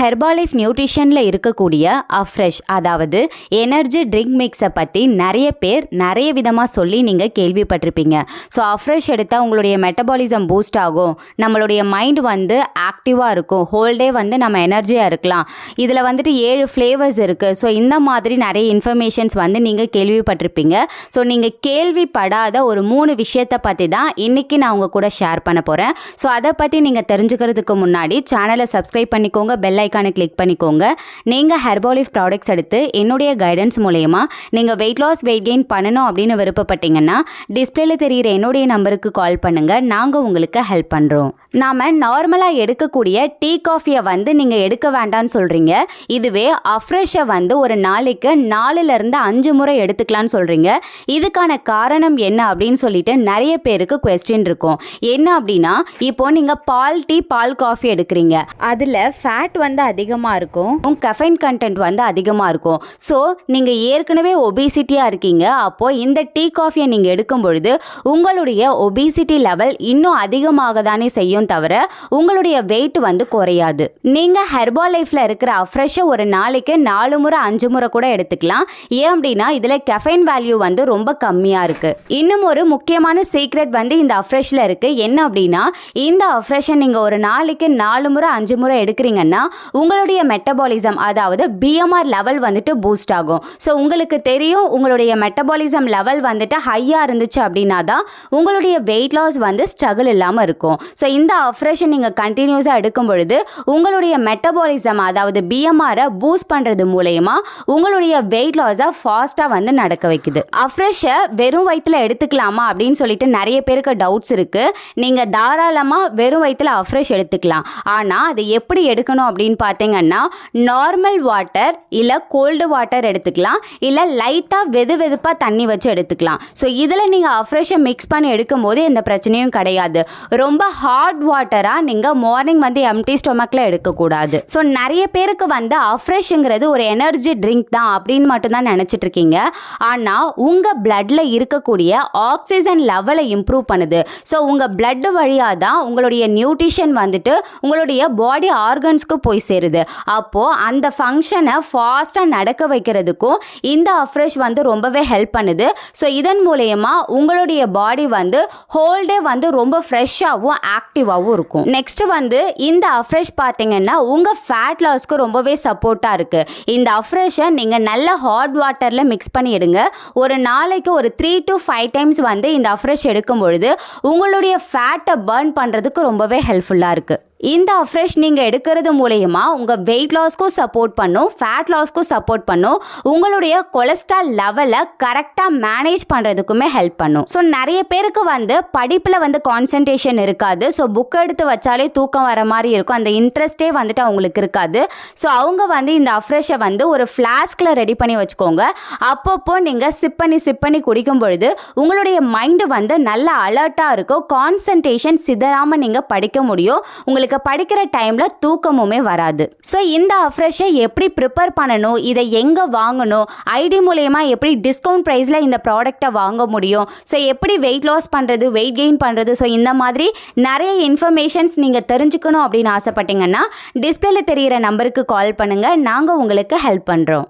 ஹெர்பாலைஃப் நியூட்ரிஷனில் இருக்கக்கூடிய அஃப்ரெஷ் அதாவது energy drink மிக்ஸை பற்றி நிறைய பேர் நிறைய விதமாக சொல்லி நீங்கள் கேள்விப்பட்டிருப்பீங்க. ஸோ அஃப்ரெஷ் எடுத்தால் உங்களுடைய மெட்டபாலிசம் பூஸ்ட் ஆகும், நம்மளுடைய மைண்ட் ஆக்டிவாக இருக்கும், ஹோல் டே நம்ம எனர்ஜியாக இருக்கலாம், இதில் 7 ஃப்ளேவர்ஸ் இருக்குது. ஸோ இந்த மாதிரி நிறைய இன்ஃபர்மேஷன்ஸ் நீங்கள் கேள்விப்பட்டிருப்பீங்க. ஸோ நீங்கள் கேள்விப்படாத ஒரு 3 விஷயத்தை பற்றி தான் இன்றைக்கி நான் உங்கள் கூட ஷேர் பண்ண போகிறேன். ஸோ அதை பற்றி நீங்கள் தெரிஞ்சுக்கிறதுக்கு முன்னாடி சேனலை சப்ஸ்கிரைப் பண்ணிக்கோங்க, பெல் ஐக்கானை கிளிக் பண்ணிக்கோங்க. நீங்கள் ஹெர்பாலைஃப் ப்ராடக்ட்ஸ் எடுத்து என்னுடைய கைடன்ஸ் மூலயமா நீங்கள் வெயிட் லாஸ் வெயிட் கெயின் பண்ணணும் அப்படின்னு விருப்பப்பட்டீங்கன்னா டிஸ்பிளேல தெரிகிற என்னுடைய நம்பருக்கு கால் பண்ணுங்கள், நாங்கள் உங்களுக்கு ஹெல்ப் பண்ணுறோம். நாம் நார்மலாக எடுக்கக்கூடிய டீ காஃபியை நீங்கள் எடுக்க வேண்டாம்னு சொல்கிறீங்க. இதுவே அஃப்ரெஷ்ஷை ஒரு நாளைக்கு 4-5 முறை எடுத்துக்கலான்னு சொல்கிறீங்க. இதுக்கான காரணம் என்ன அப்படின்னு சொல்லிட்டு நிறைய பேருக்கு குவெஸ்டின் இருக்கும். என்ன அப்படின்னா, இப்போ நீங்கள் பால் டீ பால் காஃபி எடுக்கிறீங்க, அதில் ஃபேட் அதிகமாக இருக்கும், கஃபைன் கண்டென்ட் அதிகமாக இருக்கும். ஸோ நீங்கள் ஏற்கனவே ஒபிசிட்டியாக இருக்கீங்க. அப்போது இந்த டீ காஃபியை நீங்கள் எடுக்கும் பொழுது உங்களுடைய ஒபிசிட்டி லெவல் இன்னும் அதிகமாக தானே செய்யும் தவிர உங்களுடைய வெயிட் குறையாது. நீங்கள் ஹெர்பாலைஃப்ல இருக்கிற அஃப்ரெஷ்ஷை ஒரு நாளைக்கு 4 முறை 5 முறை கூட எடுத்துக்கலாம். ஏன் அப்படின்னா இதில் கெஃபைன் வேல்யூ ரொம்ப கம்மியாக இருக்குது. இன்னும் ஒரு முக்கியமான சீக்ரெட் இந்த அஃப்ரெஷ்ல இருக்குது. என்ன அப்படின்னா, இந்த அஃப்ரெஷ்ஷை நீங்கள் ஒரு நாளைக்கு 4 முறை 5 முறை எடுக்கிறீங்கன்னா உங்களுடைய மெட்டபாலிசம் அதாவது பிஎம்ஆர் லெவல் பூஸ்ட் ஆகும். ஸோ உங்களுக்கு தெரியும், உங்களுடைய மெட்டபாலிசம் லெவல் ஹையாக இருந்துச்சு அப்படின்னா தான் உங்களுடைய வெயிட் லாஸ் ஸ்ட்ரகிள் இல்லாமல் இருக்கும். ஸோ இந்த அஃப்ரெஷ்ஷை நீங்கள் கண்டினியூஸாக எடுக்கும் பொழுது உங்களுடைய மெட்டபாலிசம் அதாவது பிஎம்ஆரை பூஸ்ட் பண்ணுறது மூலயமா உங்களுடைய வெயிட் லாஸை ஃபாஸ்ட்டாக நடக்க வைக்குது. அஃப்ரெஷ்ஷை வெறும் வயிற்றில் எடுத்துக்கலாமா அப்படின்னு சொல்லிட்டு நிறைய பேருக்கு டவுட்ஸ் இருக்குது. நீங்கள் தாராளமாக வெறும் வயிற்றில் அஃப்ரெஷ் எடுத்துக்கலாம். ஆனால் அதை எப்படி எடுக்கணும் அப்படின்னு பார்த்தீங்கன்னா, நார்மல் வாட்டர் இல்லை கோல்டு வாட்டர் எடுத்துக்கலாம், இல்லை லைட்டாக வெதுப்பாக தண்ணி வச்சு எடுத்துக்கலாம். ஸோ இதில் நீங்கள் அஃப்ரெஷ்ஷை மிக்ஸ் பண்ணி எடுக்கும்போது எந்த பிரச்சனையும் கிடையாது. ரொம்ப ஹாட் வாட்டராக நீங்கள் மார்னிங் எம்டி ஸ்டொமக்கில் எடுக்கக்கூடாது. ஸோ நிறைய பேருக்கு அஃப்ரெஷ்ங்கிறது ஒரு எனர்ஜி ட்ரிங்க் தான் அப்படின்னு மட்டும்தான் நினச்சிட்டு இருக்கீங்க. ஆனால் உங்கள் பிளட்ல இருக்கக்கூடிய ஆக்சிஜன் லெவலை இம்ப்ரூவ் பண்ணுது. ஸோ உங்கள் பிளட் வழியாக தான் உங்களுடைய நியூட்ரிஷன் உங்களுடைய பாடி ஆர்கன்ஸ்க்கு போய் சேருது. அப்போது அந்த ஃபங்க்ஷனை ஃபாஸ்ட்டாக நடக்க வைக்கிறதுக்கும் இந்த அஃப்ரெஷ் ரொம்பவே ஹெல்ப் பண்ணுது. ஸோ இதன் மூலயமா உங்களுடைய பாடி ஹோல் டே ரொம்ப ஃப்ரெஷ்ஷாகவும் ஆக்டிவாகவும் இருக்கும். நெக்ஸ்ட் இந்த அஃப்ரெஷ் பார்த்தீங்கன்னா உங்கள் ஃபேட் லாஸ்க்கு ரொம்பவே சப்போர்ட்டாக இருக்குது. இந்த அஃப்ரெஷ்ஷை நீங்கள் நல்ல ஹாட் வாட்டரில் மிக்ஸ் பண்ணி எடுங்க. ஒரு நாளைக்கு ஒரு 3 to 5 டைம்ஸ் இந்த அஃப்ரெஷ் எடுக்கும் பொழுது உங்களுடைய ஃபேட்டை பர்ன் பண்ணுறதுக்கு ரொம்பவே ஹெல்ப்ஃபுல்லாக இருக்குது. இந்த அஃப்ரெஷ் நீங்கள் எடுக்கிறது மூலயமா உங்கள் வெயிட் லாஸ்க்கும் சப்போர்ட் பண்ணும், ஃபேட் லாஸ்க்கும் சப்போர்ட் பண்ணும், உங்களுடைய கொலஸ்ட்ரால் லெவலை கரெக்டாக மேனேஜ் பண்ணுறதுக்குமே ஹெல்ப் பண்ணும். ஸோ நிறைய பேருக்கு படிப்பில் கான்சன்ட்ரேஷன் இருக்காது. ஸோ புக் எடுத்து வச்சாலே தூக்கம் வர மாதிரி இருக்கும், அந்த இன்ட்ரெஸ்ட்டே அவங்களுக்கு இருக்காது. ஸோ அவங்க இந்த அஃப்ரெஷை ஒரு ஃப்ளாஸ்கில் ரெடி பண்ணி வச்சுக்கோங்க. அப்பப்போ நீங்கள் சிப் பண்ணி குடிக்கும் பொழுது உங்களுடைய மைண்டு நல்ல அலர்ட்டாக இருக்கும், கான்சன்ட்ரேஷன் சிதறாமல் நீங்கள் படிக்க முடியும், உங்களுக்கு படிக்கிற டைம்ல தூக்கமுமே வராது. ஸோ இந்த அஃப்ரெஷ்ஷை எப்படி ப்ரிப்பேர் பண்ணணும், இதை எங்கே வாங்கணும், ஐடி மூலயமா எப்படி டிஸ்கவுண்ட் ப்ரைஸில் இந்த ப்ராடக்டை வாங்க முடியும், ஸோ எப்படி வெயிட் லாஸ் பண்ணுறது வெயிட் கெயின் பண்ணுறது, ஸோ இந்த மாதிரி நிறைய இன்ஃபர்மேஷன்ஸ் நீங்கள் தெரிஞ்சுக்கணும் அப்படின்னு ஆசைப்பட்டீங்கன்னா டிஸ்பிளேல தெரிகிற நம்பருக்கு கால் பண்ணுங்கள், நாங்கள் உங்களுக்கு ஹெல்ப் பண்ணுறோம்.